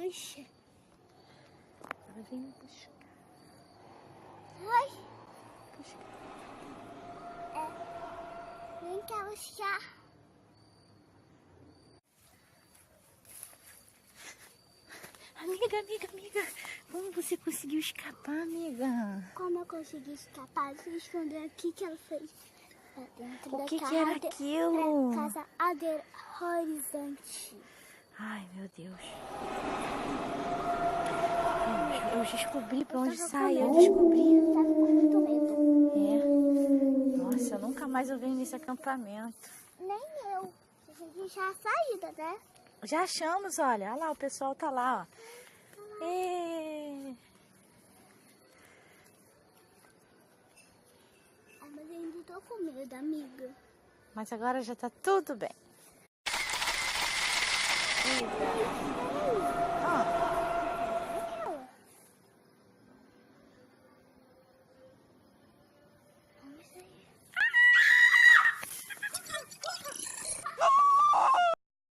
Puxa. Ela vem buscar. Ai, Buscar. vem cá buscar. Amiga. Como você conseguiu escapar, amiga? Como eu consegui escapar? Se esconder aqui que ela fez. Dentro O da que casa, era aquilo? Casa horizonte. Ai, meu Deus. Eu descobri pra onde tava sai. com Eu medo. descobri. Tava com muito medo. É. Nossa, eu nunca mais eu venho nesse acampamento. Nem eu. A gente já a saída, né? Já achamos, olha. Olha lá, o pessoal tá lá, ó. Ê. Mas eu ainda tô com medo, amiga. Mas agora já tá tudo bem. Vida.